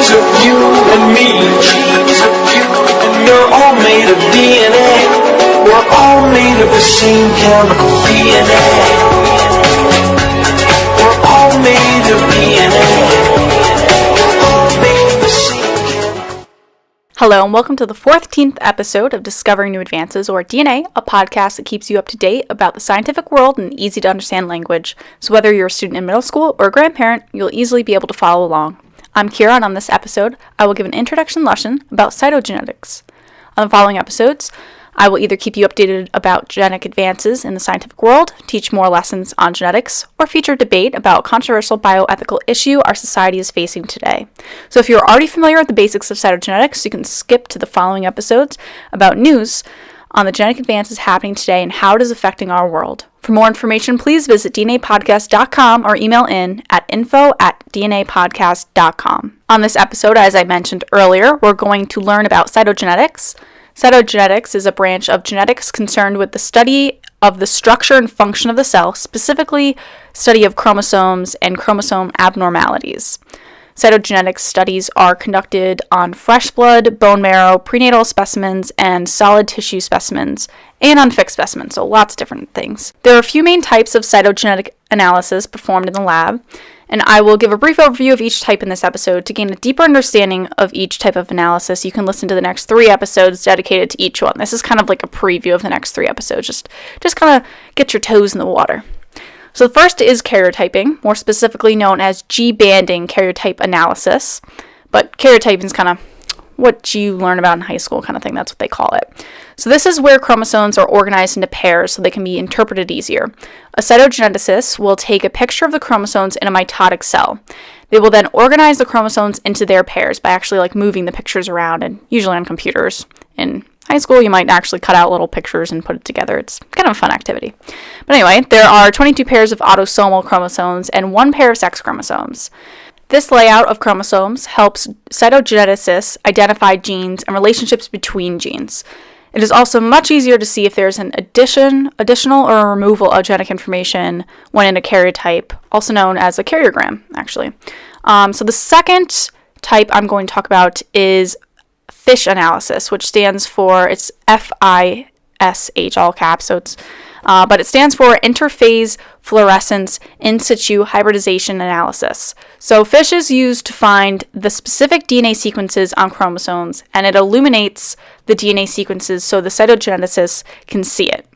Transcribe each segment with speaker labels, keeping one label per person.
Speaker 1: Genes of you and me. You're all made of DNA. We're all made of the same chemical DNA. We're all made of DNA. We're all made of the same chemical.
Speaker 2: Hello and welcome to the 14th episode of Discovering New Advances, or DNA, a podcast that keeps you up to date about the scientific world in easy to understand language. So whether you're a student in middle school or a grandparent, you'll easily be able to follow along. I'm Kira, and on this episode, I will give an introduction lesson about cytogenetics. On the following episodes, I will either keep you updated about genetic advances in the scientific world, teach more lessons on genetics, or feature debate about a controversial bioethical issue our society is facing today. So if you're already familiar with the basics of cytogenetics, you can skip to the following episodes about news on the genetic advances happening today and how it is affecting our world. For more information, please visit dnapodcast.com or email in at info@dnapodcast.com. On this episode, as I mentioned earlier, we're going to learn about cytogenetics. Cytogenetics is a branch of genetics concerned with the study of the structure and function of the cell, specifically study of chromosomes and chromosome abnormalities. Cytogenetics studies are conducted on fresh blood, bone marrow, prenatal specimens, and solid tissue specimens, and on fixed specimens, so lots of different things. There are a few main types of cytogenetic analysis performed in the lab, and I will give a brief overview of each type in this episode. To gain a deeper understanding of each type of analysis, you can listen to the next 3 episodes dedicated to each one. This is kind of like a preview of the next 3 episodes, just kind of get your toes in the water. So the first is karyotyping, more specifically known as G-banding karyotype analysis. But karyotyping is kind of what you learn about in high school kind of thing. That's what they call it. So this is where chromosomes are organized into pairs so they can be interpreted easier. A cytogeneticist will take a picture of the chromosomes in a mitotic cell. They will then organize the chromosomes into their pairs by actually moving the pictures around, and usually on computers. In high school, you might actually cut out little pictures and put it together. It's kind of a fun activity. But anyway, there are 22 pairs of autosomal chromosomes and 1 pair of sex chromosomes. This layout of chromosomes helps cytogeneticists identify genes and relationships between genes. It is also much easier to see if there's an additional or removal of genetic information when in a karyotype, also known as a karyogram, actually. So the second type I'm going to talk about is FISH analysis, which stands for, it's F-I-S-H, all caps, so it's, but it stands for Interphase Fluorescence in Situ Hybridization analysis. So FISH is used to find the specific DNA sequences on chromosomes, and it illuminates the DNA sequences so the cytogeneticist can see it.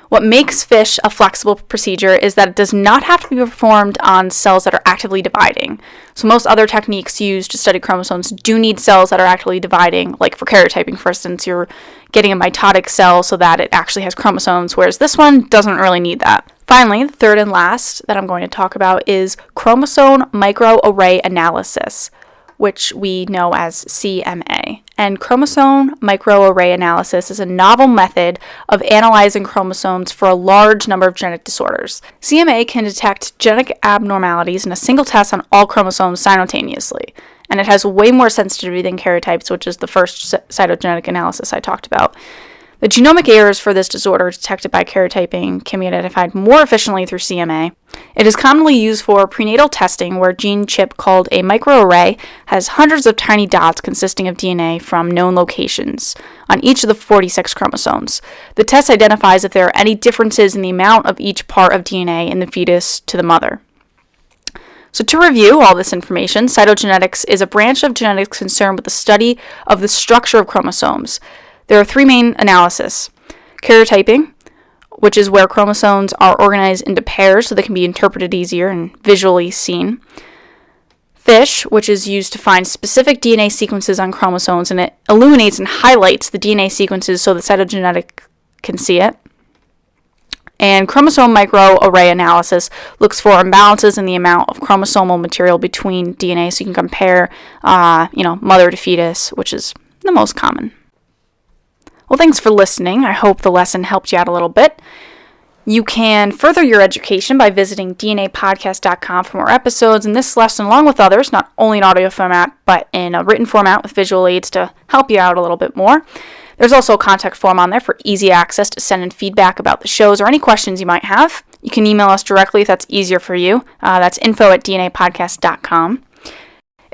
Speaker 2: What makes FISH a flexible procedure is that it does not have to be performed on cells that are actively dividing. So most other techniques used to study chromosomes do need cells that are actively dividing. Like for karyotyping, for instance, you're getting a mitotic cell so that it actually has chromosomes, whereas this one doesn't really need that. Finally, the third and last that I'm going to talk about is chromosome microarray analysis, which we know as CMA. And chromosome microarray analysis is a novel method of analyzing chromosomes for a large number of genetic disorders. CMA can detect genetic abnormalities in a single test on all chromosomes simultaneously, and it has way more sensitivity than karyotypes, which is the first cytogenetic analysis I talked about. The genomic errors for this disorder detected by karyotyping can be identified more efficiently through CMA. It is commonly used for prenatal testing, where a gene chip called a microarray has hundreds of tiny dots consisting of DNA from known locations on each of the 46 chromosomes. The test identifies if there are any differences in the amount of each part of DNA in the fetus to the mother. So to review all this information, cytogenetics is a branch of genetics concerned with the study of the structure of chromosomes. There are 3 main analyses: karyotyping, which is where chromosomes are organized into pairs so they can be interpreted easier and visually seen; FISH, which is used to find specific DNA sequences on chromosomes, and it illuminates and highlights the DNA sequences so the cytogenetic can see it; and chromosome microarray analysis looks for imbalances in the amount of chromosomal material between DNA, so you can compare, mother to fetus, which is the most common. Well, thanks for listening. I hope the lesson helped you out a little bit. You can further your education by visiting dnapodcast.com for more episodes, and this lesson, along with others, not only in audio format, but in a written format with visual aids to help you out a little bit more. There's also a contact form on there for easy access to send in feedback about the shows or any questions you might have. You can email us directly if that's easier for you. That's info@dnapodcast.com.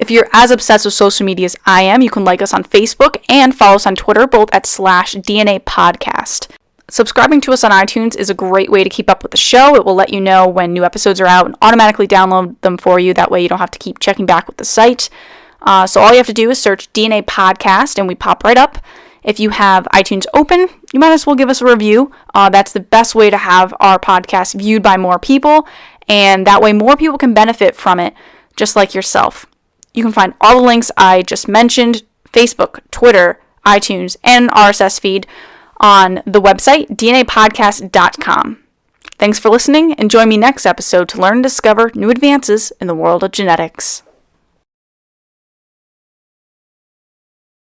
Speaker 2: If you're as obsessed with social media as I am, you can like us on Facebook and follow us on Twitter, both at /DNA Podcast. Subscribing to us on iTunes is a great way to keep up with the show. It will let you know when new episodes are out and automatically download them for you. That way you don't have to keep checking back with the site. So all you have to do is search DNA Podcast and we pop right up. If you have iTunes open, you might as well give us a review. That's the best way to have our podcast viewed by more people, and that way more people can benefit from it, just like yourself. You can find all the links I just mentioned, Facebook, Twitter, iTunes, and RSS feed on the website, dnapodcast.com. Thanks for listening, and join me next episode to learn and discover new advances in the world of genetics.